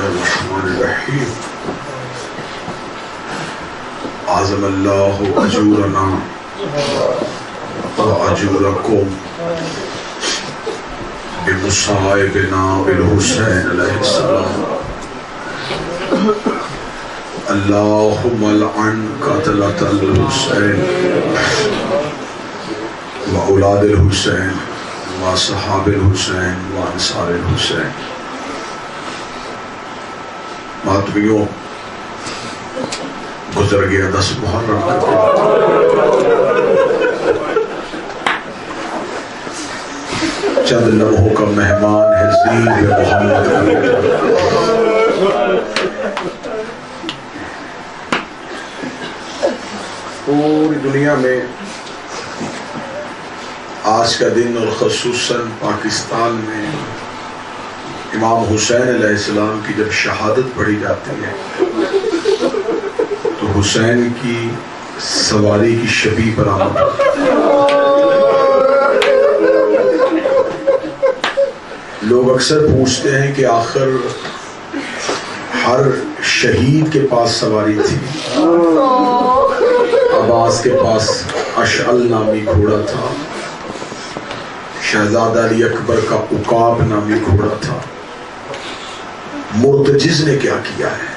الرحمن الرحیم اعظم اللہ اجورنا واجورکم بمصائبنا بالحسین علیہ السلام اللہم لعن قتلۃ الحسین واولاد الحسین واصحاب الحسین وانصار الحسین۔ ماتمیوں، گزر گیا 10 محرم کا چند لمحوں کا مہمان ہے زین محمد کا پوری دنیا میں آج کا دن اور خصوصاً پاکستان میں امام حسین علیہ السلام کی جب شہادت پڑھی جاتی ہے تو حسین کی سواری کی شبیہ پر آمد لوگ اکثر پوچھتے ہیں کہ آخر ہر شہید کے پاس سواری تھی، عباس کے پاس اشعل نامی گھوڑا تھا، شہزادہ علی اکبر کا عقاب نامی گھوڑا تھا، مرتجز نے کیا کیا ہے؟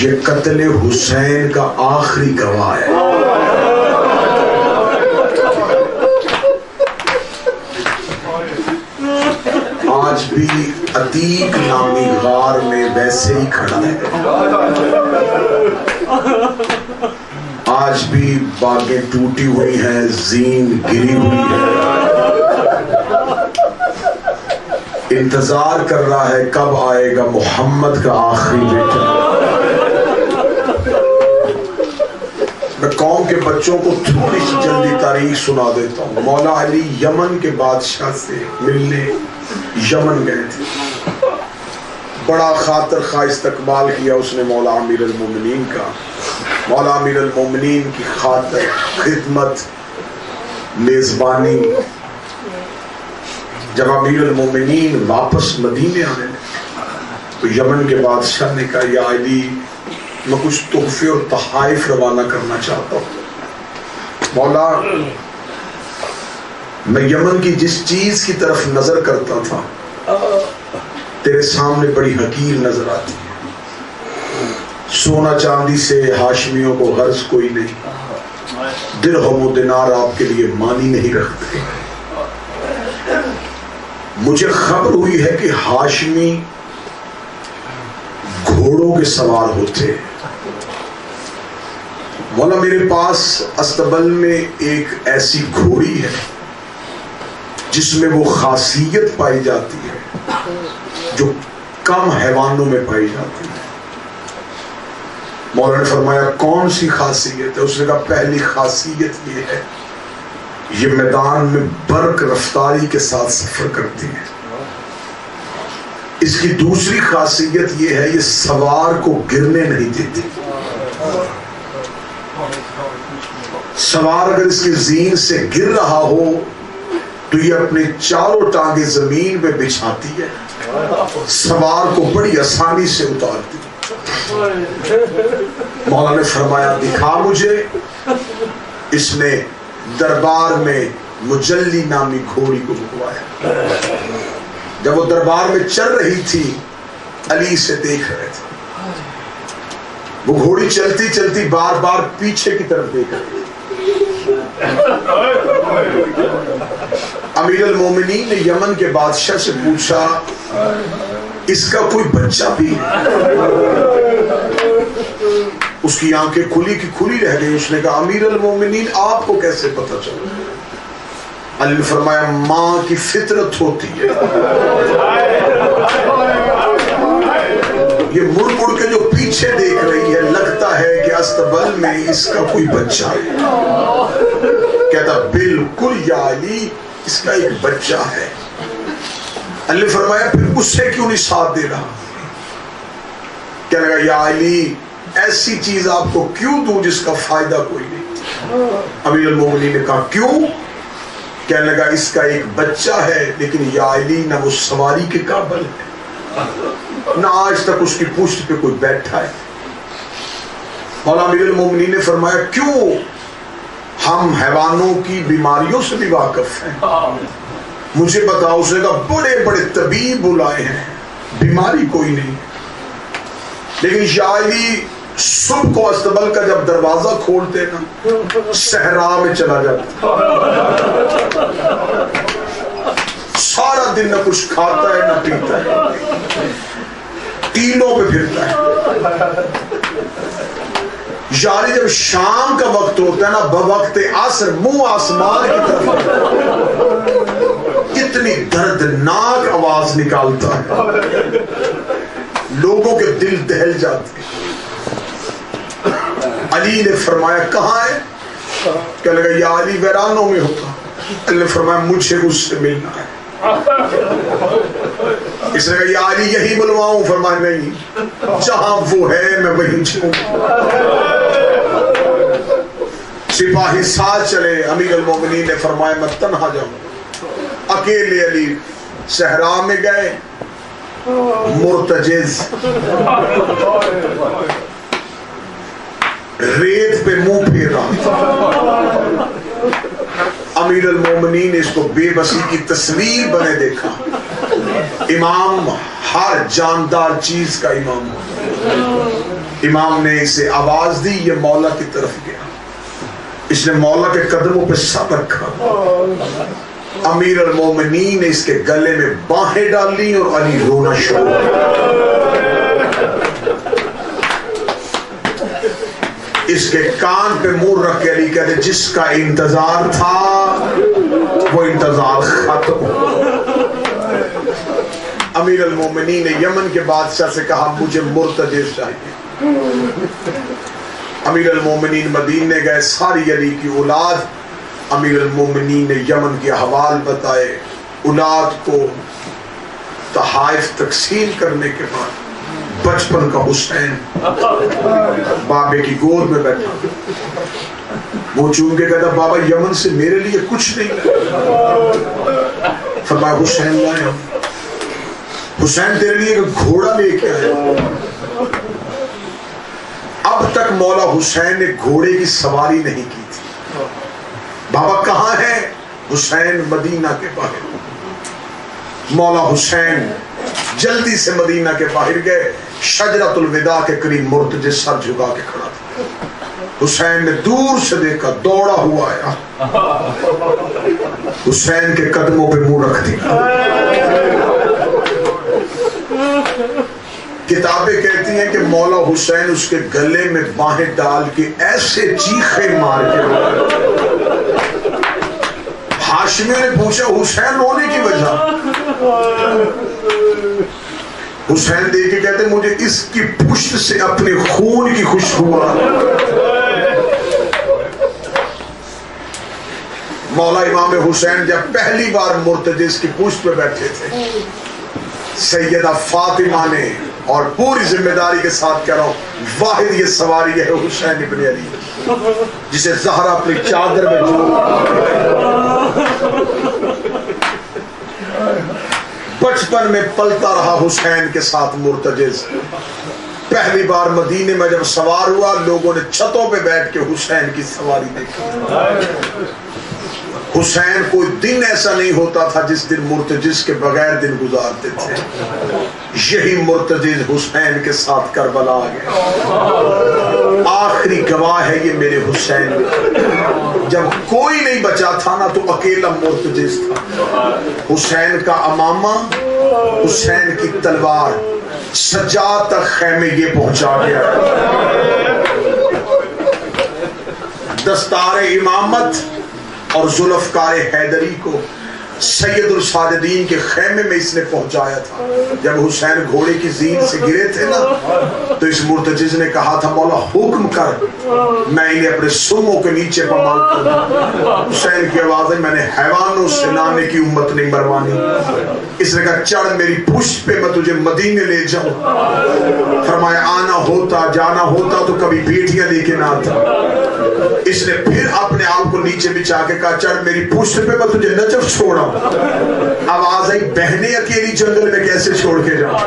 یہ قتل حسین کا آخری گواہ ہے۔ آج بھی عتیق نامی غار میں ویسے ہی کھڑا ہے، آج بھی باغیں ٹوٹی ہوئی ہیں، زین گری ہوئی ہے، انتظار کر رہا ہے کب آئے گا محمد کا آخری بیٹا۔ میں قوم کے بچوں کو تھوڑی سی جلدی تاریخ سنا دیتا ہوں۔ مولا علی یمن کے بادشاہ سے ملنے یمن گئے تھے، بڑا خاطر خواہ استقبال کیا اس نے مولا امیر المومنین کا۔ مولا امیر المومنین کی خاطر خدمت میزبانی، جب امیر المومنین واپس مدینے آنے لگے تو یمن کے بادشاہ نے کہا یا علی میں کچھ تحفے اور تحائف روانہ کرنا چاہتا ہوں۔ مولا میں یمن کی جس چیز کی طرف نظر کرتا تھا تیرے سامنے بڑی حقیر نظر آتی ہے، سونا چاندی سے ہاشمیوں کو غرض کوئی نہیں، درہم و دینار آپ کے لیے مانی نہیں رکھتے۔ مجھے خبر ہوئی ہے کہ ہاشمی گھوڑوں کے سوار ہوتے۔ مولا میرے پاس استبل میں ایک ایسی گھوڑی ہے جس میں وہ خاصیت پائی جاتی ہے جو کم حیوانوں میں پائی جاتی ہے۔ مولا نے فرمایا کون سی خاصیت ہے؟ اس نے کہا پہلی خاصیت یہ ہے یہ میدان میں برق رفتاری کے ساتھ سفر کرتی ہے۔ اس کی دوسری خاصیت یہ ہے یہ سوار کو گرنے نہیں دیتی، سوار اگر اس کی زین سے گر رہا ہو تو یہ اپنی چاروں ٹانگیں زمین پہ بچھاتی ہے، سوار کو بڑی آسانی سے اتارتی ہے۔ مولا نے فرمایا دکھا مجھے۔ اس نے دربار میں مجلی نامی گھوڑی کو بکوایا۔ جب وہ دربار میں چل رہی تھی علی سے دیکھ رہے تھے، وہ گھوڑی چلتی چلتی بار بار پیچھے کی طرف دیکھ رہی تھی۔ امیر المومنین نے یمن کے بادشاہ سے پوچھا اس کا کوئی بچہ بھی ہے؟ اس کی آنکھیں کھلی کی کھلی رہ گئی۔ اس نے کہا امیر المومنین آپ کو کیسے پتہ چلا؟ علی نے فرمایا ماں کی فطرت ہوتی ہے، یہ مڑ مڑ کے جو پیچھے دیکھ رہی ہے لگتا ہے کہ استبل میں اس کا کوئی بچہ ہے۔ کہتا بالکل یا علی اس کا ایک بچہ ہے۔ علی نے فرمایا پھر اس سے کیوں نہیں ساتھ دے رہا؟ کہنے لگا یا علی ایسی چیز آپ کو کیوں دوں جس کا فائدہ کوئی نہیں؟ امیر المومنین نے کہا کیوں؟ کہنے لگا اس کا ایک بچہ ہے لیکن یا علی نہ وہ سواری کے قابل ہے نہ آج تک اس کی پشت پہ کوئی بیٹھا ہے۔ مولا امیر المومنین نے فرمایا کیوں؟ ہم حیوانوں کی بیماریوں سے بھی واقف ہیں، مجھے بتاؤ۔ اس نے کہا بڑے بڑے طبیب بلائے ہیں، بیماری کوئی نہیں، لیکن یا علی صبح کو استبل کا جب دروازہ کھولتے نا صحرا میں چلا جاتا، سارا دن نہ کچھ کھاتا ہے نہ پیتا ہے، تینوں پہ پھرتا ہے۔ یاری جب شام کا وقت ہوتا ہے نا بوقت عصر منہ آسمان کی طرف اتنی دردناک آواز نکالتا ہے، لوگوں کے دل دہل جاتے ہیں۔ علی نے فرمایا کہاں ہے؟ کہنے لگا یا علی ویرانوں میں ہوتا۔ علی نے فرمایا مجھے اس سے ملنا ہے۔ اس نے کہا یا علی یہی بلواؤں؟ فرمایا نہیں، جہاں وہ ہے میں وہیں جاؤں۔ سپاہی ساتھ چلے، امیر المومنین نے فرمایا میں تنہا جاؤں۔ اکیلے علی صحرا میں گئے، مرتجز ریت پہ منہ پھیر رہا۔ امیر المومنین نے اس کو بے بسی کی تصویر بنے دیکھا۔ امام ہر جاندار چیز کا امام، امام نے اسے آواز دی، یہ مولا کی طرف گیا، اس نے مولا کے قدموں پہ سر رکھا۔ امیر المومنین نے اس کے گلے میں باہیں ڈالی اور علی رونا شروع کیا۔ اس کے کان پہ منہ رکھ کے علی کہتے جس کا انتظار تھا وہ انتظار ختم۔ امیر المومنین نے یمن کے بادشاہ سے کہا مجھے مرتجز چاہیے۔ امیر المومنین مدینے گئے، ساری علی کی اولاد، امیر المومنین نے یمن کے احوال بتائے۔ اولاد کو تحائف تقسیم کرنے کے بعد بچپن کا حسین بابے کی گود میں بیٹھا، وہ چون کے کہتا بابا یمن سے میرے لیے کچھ نہیں لایا۔ فرمایا حسین لایا، حسین تیرے لیے ایک گھوڑا لے کے آیا۔ اب تک مولا حسین نے گھوڑے کی سواری نہیں کی تھی۔ بابا کہاں ہے؟ حسین مدینہ کے باہر۔ مولا حسین جلدی سے مدینہ کے باہر گئے، شجرۃ الوداع کے قریب مرتجز سر جھکا کے کھڑا تھا۔ حسین نے دور سے دیکھا، دوڑا ہوا آیا، حسین کے قدموں پہ منہ رکھ دیا۔ کتابیں کہتی ہیں کہ مولا حسین اس کے گلے میں باہیں ڈال کے ایسے چیخیں مار کے، ہاشمیوں نے پوچھا حسین رونے کی وجہ؟ حسین دیکھ کے کہتے مجھے اس کی پشت سے اپنے خون کی خوشبو آ رہی۔ مولا امام حسین جب پہلی بار مرتجز کی پشت پہ بیٹھے تھے، سیدہ فاطمہ نے، اور پوری ذمہ داری کے ساتھ کہہ رہا ہوں، واحد یہ سواری ہے حسین ابن علی جسے زہرا اپنی چادر میں بچپن میں پلتا رہا حسین کے ساتھ مرتجز۔ پہلی بار مدینے میں جب سوار ہوا، لوگوں نے چھتوں پہ بیٹھ کے حسین کی سواری دیکھی۔ حسین کوئی دن ایسا نہیں ہوتا تھا جس دن مرتجز کے بغیر دن گزارتے تھے۔ یہی مرتجز حسین کے ساتھ کربلا آ گئے۔ آخری گواہ ہے یہ میرے حسین، جب کوئی نہیں بچا تھا نا تو اکیلا مرتجز تھا۔ حسین کا امامہ، حسین کی تلوار سجاد تک خیمے یہ پہنچا گیا۔ دستار امامت اور ذوالفقار حیدری کو سید الساجدین کے خیمے میں اس نے پہنچایا تھا۔ جب حسین گھوڑے کی زین سے گرے تھے نا تو اس مرتجز نے کہا تھا مولا حکم کر، میں انہیں اپنے سموں کے نیچے پمال کر۔ حسین کی آواز ہے میں نے حیوانوں سے نانے کی امت نہیں مروانی۔ اس نے کہا چڑھ میری پشت پہ، میں تجھے مدینے لے جاؤں۔ فرمایا آنا ہوتا جانا ہوتا تو کبھی بیٹیاں لے کے نہ آتا۔ اس نے پھر اپنے آپ کو نیچے بچھا کے کہا چڑھ میری پشت پہ میں تجھے نجف چھوڑا. آواز آئی بہنیں اکیلی جنگل میں کیسے چھوڑ کے جاؤں.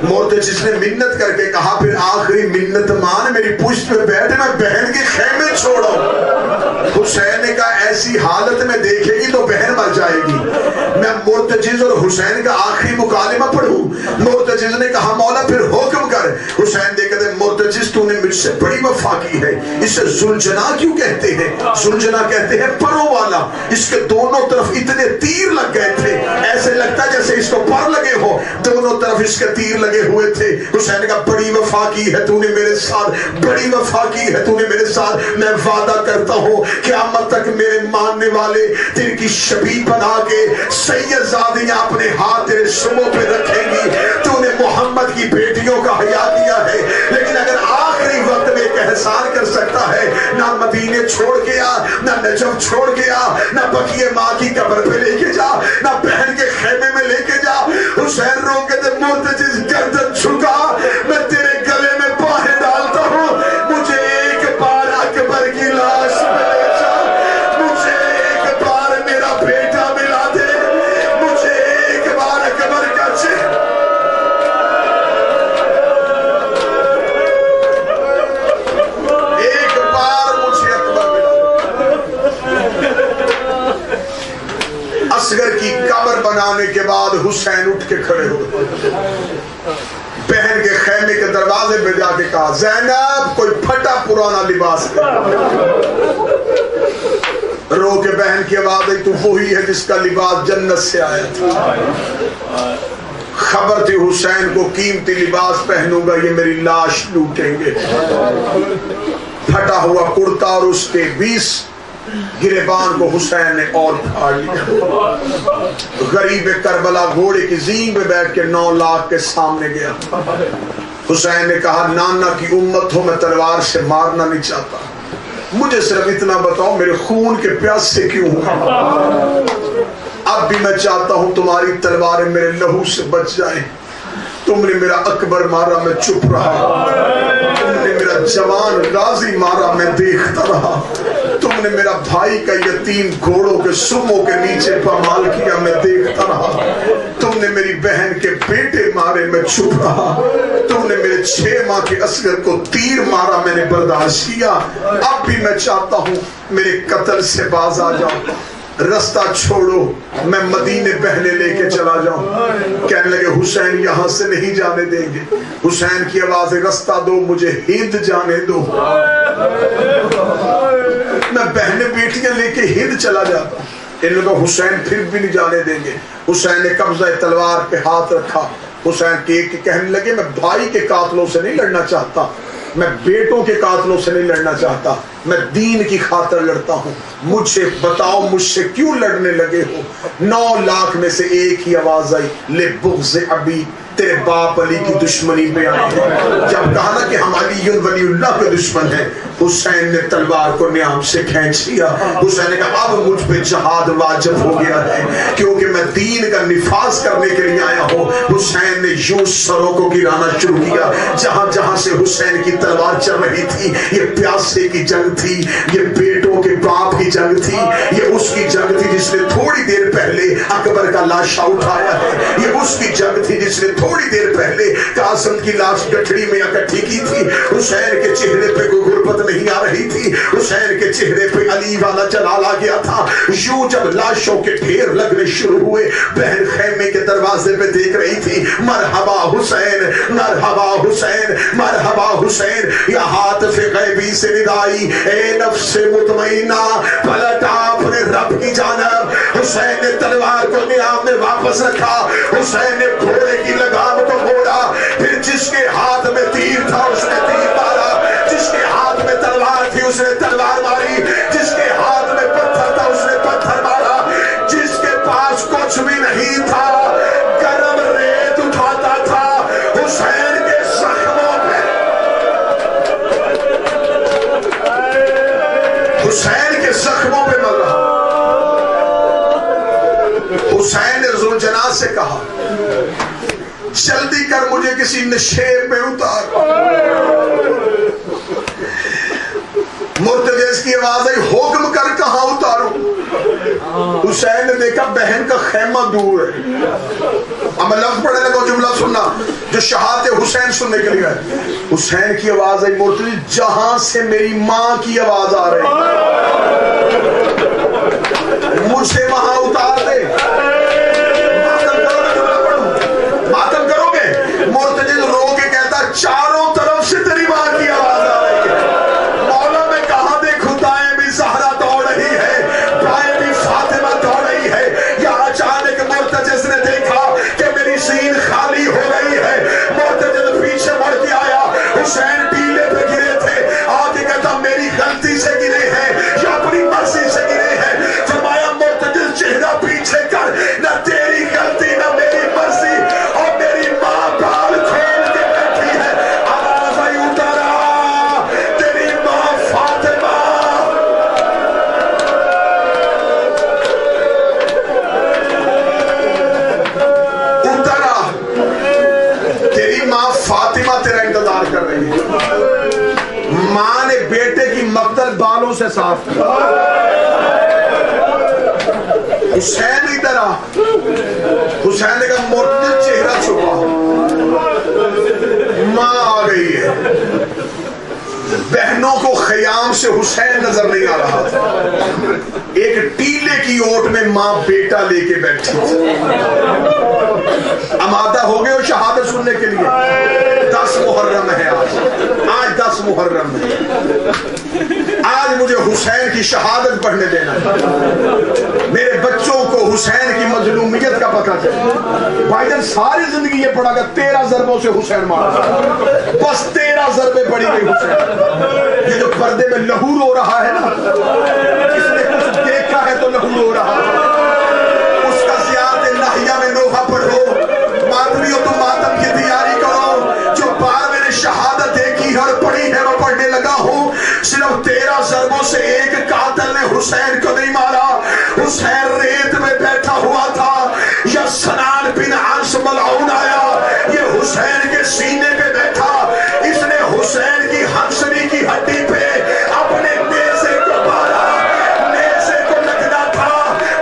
مرتجز نے منت کر کے کہا پھر آخری منت مان میری پشت پہ بیٹھ میں بہن کے خیمے چھوڑا. حسین نے کہا ایسی حالت میں دیکھے گی تو بہن مر جائے گی. میں مرتجز اور حسین کا آخری مکالمہ پڑھوں. مرتجز نے کہا مولا پھر حکم کر. حسین نے کہا مرتجز تو نے مجھ سے بڑی وفا کی ہے. اسے ذوالجناح کیوں کہتے ہیں؟ ذوالجناح کہتے ہیں پروں والا. اس کے دونوں طرف اتنے تیر لگ گئے تھے ایسے لگتا جیسے اس کو پر لگے ہو. دونوں طرف اس کے تیر لگے ہوئے تھے. حسین نے کہا بڑی وفا کی ہے تو نے میرے ساتھ, بڑی وفا کی ہے تو نے میرے ساتھ. میں وعدہ کرتا ہوں قیامت تک میرے ماننے والے تیرے کی شبیہ بنا کے سید زادیاں اپنے ہاتھ تیرے شموں پہ رکھیں گی. تو نے محمد کی بیٹیوں کا حیا کیا ہے, لیکن اگر آخری وقت میں ایک احسان کر سکتا ہے نہ مدینے چھوڑ کے آ, نہ نجف چھوڑ کے آ, نہ بقیہ ماں کی قبر پہ لے کے جا, نہ بہن کے خیمے میں لے کے جا. حسین رو کے دے مرتجز گردن جھکا میں تیرے گلے میں باہیں ڈالتا ہوں. مجھے ایک بار اکبر کی لاش میں لے جا, مجھے ایک بار میرا بیٹا ملا دے, مجھے ایک بار اکبر کا چہرہ. ایک بار مجھے اکبر ملا دے. اصغر کی قبر بنانے کے بعد حسین اٹھ کے کھڑے ہوئے, بہن کے خیمے کے دروازے پہ جا کے کہا زینب کوئی پھٹا پرانا لباس کر. رو کے بہن کی آواز آئی تو وہی ہے جس کا لباس جنت سے آیا تھا. خبر تھی حسین کو قیمتی لباس پہنوں گا یہ میری لاش لوٹیں گے. پھٹا ہوا کرتا اور اس کے 20 گریبان کو حسین نے اور پھاڑ لیا. غریب کربلا گھوڑے کی زین پہ بیٹھ کے 9 لاکھ کے سامنے گیا. حسین نے کہا نانا کی امت ہو, میں تلوار سے مارنا نہیں چاہتا, مجھے صرف اتنا بتاؤ میرے خون کے پیاسے کیوں ہوں. اب بھی میں چاہتا ہوں تمہاری تلواریں میرے لہو سے بچ جائیں. تم نے میرا اکبر مارا میں چپ رہا, تم نے میرا جوان غازی مارا میں دیکھتا رہا, تم نے میرا بھائی کا یتیم گھوڑوں کے سموں کے نیچے پامال کیا میں دیکھتا رہا, تم نے میری بہن کے بیٹے مارے میں چپ رہا, تم نے میرے 6 ماہ کے اصغر کو تیر مارا میں نے برداشت کیا. اب بھی میں چاہتا ہوں میرے قتل سے باز آ جاؤ. رستہ چھوڑو میں مدینے پہلے لے کے چلا جاؤں. کہنے لگے حسین یہاں سے نہیں جانے دیں گے. حسین کی آواز رستہ دو مجھے ہند جانے دو. میں بہنیں بیٹیاں لے کے ہند چلا جاتا. ان لوگوں حسین پھر بھی نہیں جانے دیں گے. حسین نے قبضہ تلوار پہ ہاتھ رکھا. حسین کے کہنے لگے میں بھائی کے قاتلوں سے نہیں لڑنا چاہتا, میں بیٹوں کے قاتلوں سے نہیں لڑنا چاہتا, میں دین کی خاطر لڑتا ہوں. مجھے بتاؤ مجھ سے کیوں لڑنے لگے ہو. 9 لاکھ میں سے ایک ہی آواز آئی لے بغض ابی, تیرے باپ علی کی دشمنی پہ آئے ہیں. جب کہا نا کہ ہم علی ولی اللہ کے دشمن ہیں, حسین نے تلوار کو نیام سے کھینچ لیا. حسین نے کہا اب مجھ پہ جہاد واجب ہو گیا ہے کیونکہ میں دین کا نفاذ کرنے کے لیے آیا ہوں. حسین نے یوں سروں کو گرانا شروع کیا. جہاں جہاں سے حسین کی تلوار چل رہی تھی, یہ پیاسے کی جنگ تھی, یہ بیٹوں کے باپ کی جنگ تھی, یہ اس کی جنگ تھی جس نے تھوڑی دیر پہلے اکبر کا لاشا اٹھایا ہے, یہ اس کی جنگ تھی جس نے تھوڑی دیر پہلے قاسم کی لاش گٹھڑی میں اکٹھی کی تھی. حسین کے چہرے پہ کوئی غربت نہیں آ رہی تھی, حسین کے چہرے پہ علی والا جلال آ گیا تھا. یوں جب لاشوں کے ڈھیر لگنے شروع ہوئے, بہن خیمے کے دروازے پہ دیکھ رہی تھی مرحبا حسین, مرحبا حسین, مرحبا حسین. یا ہاتھ سے غیبی سے ندائی اے نفس مطمئنہ پلٹا اپنے رب کی جانب. حسین نے تلوار کو نیام میں واپس رکھا. حسین نے گھوڑے کی لگام کو موڑا, پھر جس کے ہاتھ میں تیر تھا اس نے تیر مارا, جس کے ہاتھ میں تلوار تھی اس نے تلوار ماری, جس کے ہاتھ میں پتھر تھا اس نے پتھر مارا, جس کے پاس کچھ بھی نہیں تھا گرم ریت اٹھاتا تھا حسین کے زخموں پہ, حسین کے زخموں پہ مر رہا. حسین نے ذوالجناح سے کہا جلدی کر مجھے کسی نشیب میں اتار. مرتجز کی آواز آئی حکم کر کہاں اتاروں. حسین نے دیکھا بہن کا خیمہ دور ہے. اب میں لفظ پڑھنے لگا, جملہ سننا جو شہادت حسین سننے کے لیے ہے. حسین کی آواز آئی مرتضی جہاں سے میری ماں کی آواز آ رہی مجھے وہاں اتار دے. ماتم کرو گے. مرتضی رو کے کہتا چاروں طرف سے تیری ماں کی آواز آ رہی ہے. مولا میں کہاں دیکھوں, دائیں بھی زہرا دوڑ رہی ہے, بائیں بھی فاطمہ دوڑ رہی ہے. یا اچانک مرتضی نے دیکھا کہ میری سین خالی ہو گئی ہے. مرتضی پیچھے مڑ کے آیا, حسین ٹیلے پہ گرے تھے, آگے کہتا میری غلطی سے گرے ہیں یا اپنی مرضی سے گرے ہیں. فرمایا مرتضی چہرہ پیچھے کر, نہ تیری غلطی نہ میری مرضی, اور میری ماں بال کھول کے بیٹھی ہے. آواز آئی اتارا تیری ماں فاطمہ. اتارا تیری ماں فاطمہ تیرا انتظار کر رہی ہے. ماں نے بیٹے کی مقتل بالوں سے صاف کیا. حسین ادھر آ. حسین نے کہا مرتضی چہرہ چھپا, ماں آ گئی ہے. بہنوں کو خیام سے حسین نظر نہیں آ رہا تھا. ایک ٹیلے کی اوٹ میں ماں بیٹا لے کے بیٹھی تھی. آمادہ ہو گئے ہو شہادت سننے کے لیے. 10 محرم ہے آج 10 محرم ہے. آج مجھے حسین کی شہادت پڑھنے دینا. میرے بچوں کو حسین کی مظلومیت کا پتہ چلے. بھائی جان ساری زندگی یہ پڑھا گا 13 ضربوں سے حسین مارا, بس 13 ضربیں پڑی گئی حسین. یہ جو پردے میں لہو رو رہا ہے نا, کس نے کچھ دیکھا ہے تو لہو رو رہا ہے. اس کا زیادہ نحیہ میں نوحہ پڑھو, ماتمیوں تو ماتم کی تیاری کرو. جو بار میں نے شہادت دیکھی اور پڑھی ہے وہ پڑھنے لگا ہوں. صرف 13 ضربوں سے ایک قاتل نے حسین کو نہیں مارا. حسین ریت میں بیٹھا ہوا تھا, یا سنان بن عرش ملعون آیا, یہ حسین کے سینے پہ بیٹھا. اس نے حسین کی ہنسنی کی ہڈی پہ اپنے نیزے کو مارا. نیزے کو لگنا تھا.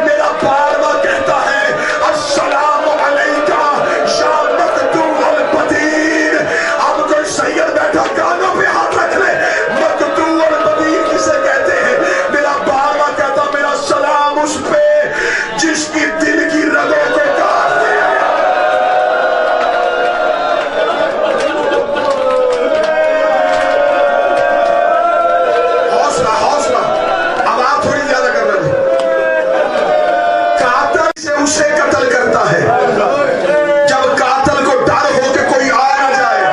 میرا بارواں کہتا ہے السلام علیکہ یا مقتول البدیر. اب کوئی سید بیٹھا کانوں پہ ہاتھ رکھ لے. مقتول البدیر کسے کہتے ہیں؟ میرا بارواں کہتا میرا سلام اس پہ جس کی دل کی رگوں کو کاٹ دیا. حوصلہ اب آپ تھوڑی زیادہ کر رہے ہیں. قاتل سے اسے قتل کرتا ہے جب قاتل کو ڈر ہو کہ کوئی آ نہ جائے.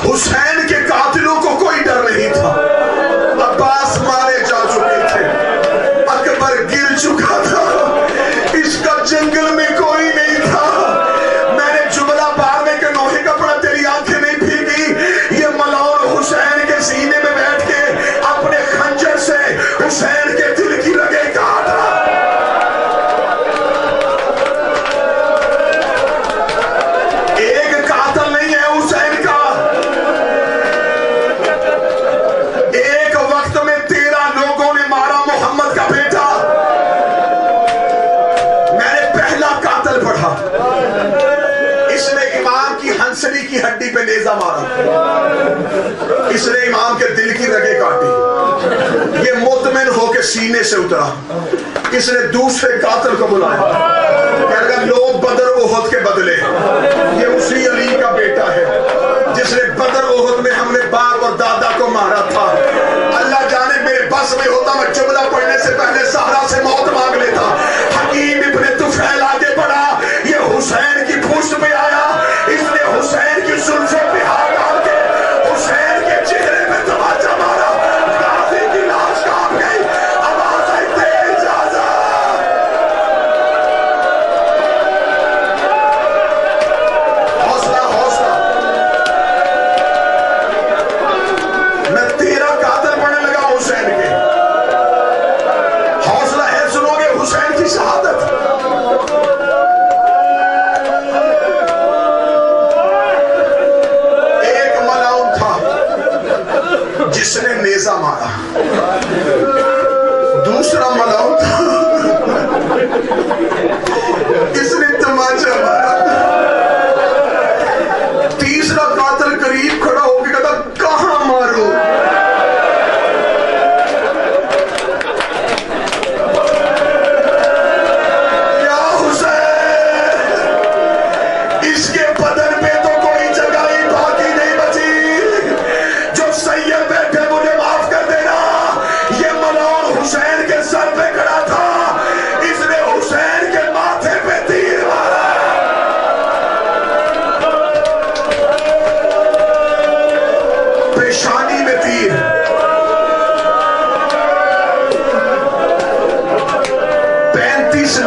حسین کے قاتلوں کو کوئی ڈر نہیں تھا. عباس مارے جا چکے تھے, اکبر گر چکا تھا, اس کا جنگل میں کوئی نہیں تھا. میں نے جملہ بارنے کے نوحے کا پڑھا, تیری آنکھیں نہیں بھیگی. یہ ملعون حسین کے سینے میں بیٹھ کے اپنے خنجر سے حسین کے دل کی رگیں کاٹ رہا. ایک قاتل نہیں ہے حسین کا. ایک وقت میں 13 لوگوں نے مارا محمد کا بیٹا. میں نے پہلا قاتل پڑھا, اس نے امام کی ہنسلی کی ہڈی پہ نیزہ مارا. اس نے امام کے دل کی رگیں کاٹی. یہ مطمئن ہو کے سینے سے اترا. اس نے دوسرے قاتل کو بلایا, کہنے لگا لوگ بدر احد کے بدلے, یہ اسی علی کا بیٹا ہے جس نے بدر احد میں ہم نے باپ اور دادا کو مارا تھا. اللہ جانے میرے بس میں ہوتا میں جملہ پڑھنے سے پہلے زہرا سے موت مانگ لیتا. حکیم ابن طفیل آگے بڑھا, یہ حسین کی پشت پہ آیا. اس نے حسین کی زلفوں پہ ہاتھ ڈال کے حسین کے چہرے پہ تماچا مارا. غازی کی لاش کانپ گئی. آواز آئی دے اجازت. حوصلہ میں 13 قاتل پڑھنے لگا حسین کے. دوسرا ملاؤں تھا، اس نے تماچا مارا، تیسرا قاتل قریب کھڑا ہو کے کہتا کہاں مارو؟ یا حسین، اس کے بدن پہ تو کوئی جگہ ہی باقی نہیں بچی، جو سید بیٹھے مجھے معاف کر دینا، یہ ملعون حسین کے سر پہ کھڑا تھا، اس نے حسین کے ماتھے پہ تیر مارا۔ پیشانی میں تیر،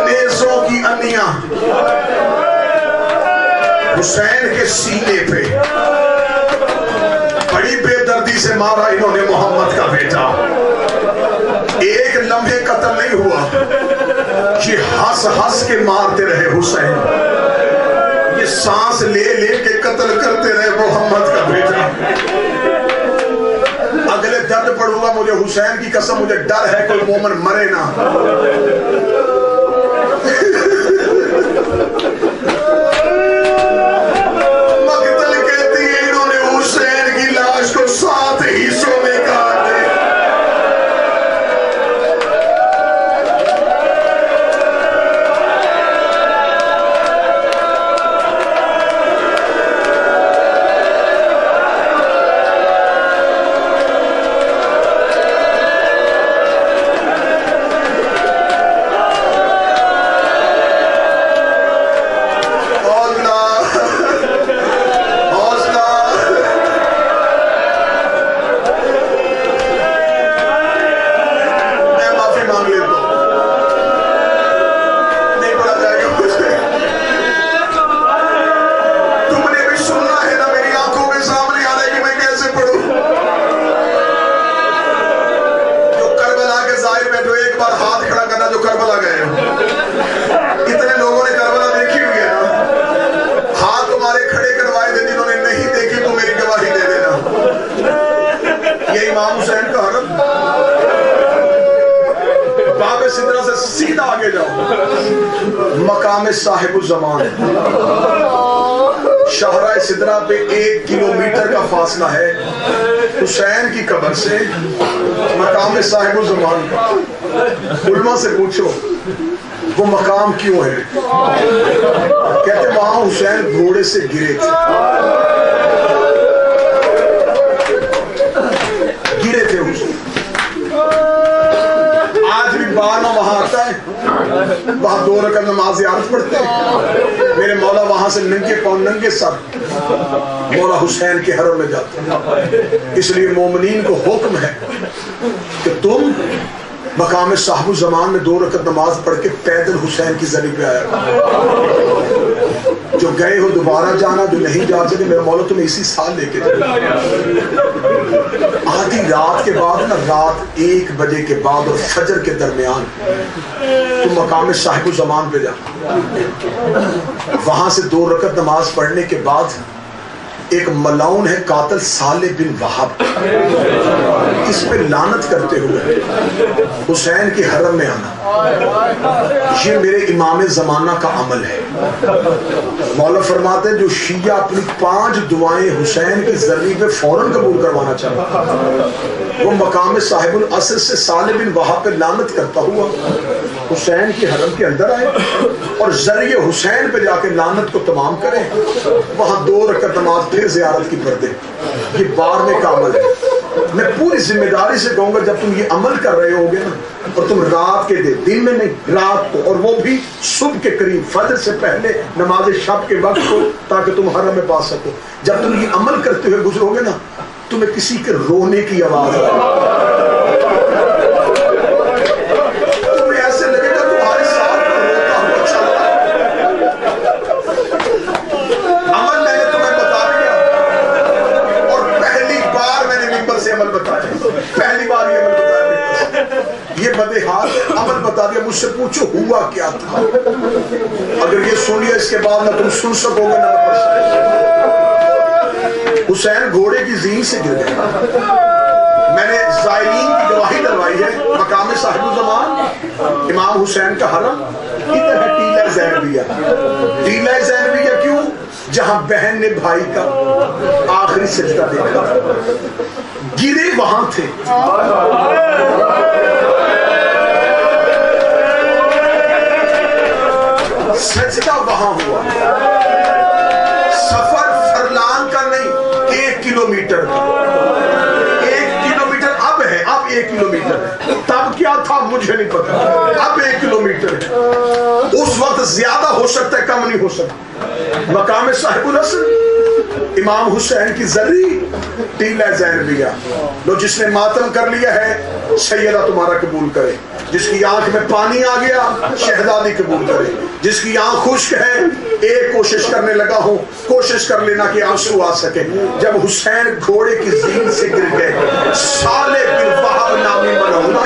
نیزوں کی انیاں حسین کے سینے پہ، بڑی بے دردی سے مارا انہوں نے محمد کا بیٹا۔ ایک لمحے قتل نہیں ہوا، یہ ہنس ہنس کے مارتے رہے حسین، یہ سانس لے لے کے قتل کرتے رہے محمد کا بیٹا۔ اگلے درد پڑوں گا، مجھے حسین کی قسم مجھے ڈر ہے کوئی مومن مرے نہ۔ مقتل کہتی ہے انہوں نے حسین کی لاش کو 7 حصوں میں کاٹ دیا۔ مقام صاحب الزمان، شاہراہ سدرہ پہ 1 کلومیٹر کا فاصلہ ہے حسین کی قبر سے مقام صاحب الزمان کا۔ علماء سے پوچھو وہ مقام کیوں ہے؟ کہتے وہاں حسین گھوڑے سے گرے تھے، گرے تھے حسین۔ آج بھی بار وہاں آتا ہے، وہاں 2 رکعت نماز زیارت پڑھتے ہیں، میرے مولا وہاں سے ننگے پاؤں ننگے سر مولا حسین کے حرم میں جاتے ہیں۔ اس لیے مومنین کو حکم ہے کہ تم مقام صاحب الزمان میں 2 رکعت نماز پڑھ کے پیدل حسین کی زری پہ آیا۔ جو گئے ہو دوبارہ جانا، جو نہیں جا سکے میرے مولا تمہیں اسی سال لے کے جانا۔ آدھی رات کے بعد نا، رات 1 بجے کے بعد اور فجر کے درمیان تم مقام صاحب الزمان پہ جا، وہاں سے 2 رکعت نماز پڑھنے کے بعد ایک ملعون ہے قاتل صالح بن وہب، اس پہ لعنت کرتے ہوئے حسین کے حرم میں آنا، یہ میرے امام زمانہ کا عمل ہے۔ مولا فرماتے ہیں جو شیعہ اپنی 5 دعائیں حسین کی زری پہ فوراً قبول کروانا چاہتا وہ مقام صاحب العصر سے صالح بن وہب پہ لعنت کرتا ہوا حسین کے حرم کے اندر آئے اور ذریعے حسین پہ جا کے لعنت کو تمام کریں، وہاں 2 رکعت نماز پھر زیارت کی پڑھ دیں۔ یہ 12ویں کا عمل ہے۔ میں پوری ذمہ داری سے کہوں گا جب تم یہ عمل کر رہے ہوگے نا، اور تم رات کے دن میں نہیں، رات کو، اور وہ بھی صبح کے قریب فجر سے پہلے نماز شب کے وقت کو، تاکہ تم حرم میں پا سکو، جب تم یہ عمل کرتے ہوئے گزرو گے نا تمہیں کسی کے رونے کی آواز آئے، تمہیں ایسے لگے گا تمہارے ساتھ روتا ہوا چل رہا ہے۔ عمل میں نے تمہیں بتا دیا، اور پہلی بار میں نے ممبر سے عمل بتایا، پہلی بار یہ عمل بتایا، یہ بدے حال عمل بتا دیا۔ مجھ سے پوچھو ہوا کیا تھا؟ اگر یہ سن لیا اس کے بعد نہ تم سن سکو گے نہ پڑھ سکو۔ حسین گھوڑے کی زین سے گر گیا، میں نے زائرین کی گواہی دلوائی ہے مقام صاحب الزمان حسین کا حرم، ادھر ہے ٹیلہ زینبیہ۔ ٹیلہ زینبیہ کیوں؟ جہاں بہن نے بھائی کا آخری سجدہ دیکھا، گرے وہاں تھے۔ سجدہ وہاں ہوا، سفر فرلان کا نہیں، 1 کلومیٹر کا۔ 1 کلومیٹر اب ہے، اب 1 کلومیٹر ہے، تب کیا تھا مجھے نہیں پتا، اب 1 کلومیٹر ہے۔ اس وقت زیادہ ہو سکتا ہے، کم نہیں ہو سکتا۔ مقام صاحب الحسن امام حسین کی ذری ٹیلہ زینبیہ، لو جس نے ماتم کر لیا ہے سیدہ تمہارا قبول کرے، جس کی آنکھ میں پانی آ گیا شہزادی قبول کرے، جس کی آنکھ خشک ہے ایک کوشش کرنے لگا ہوں، کوشش کر لینا کہ آنسو آ سکے۔ جب حسین گھوڑے کی زین سے گر گئے، صالح بن وہب نامی منہونا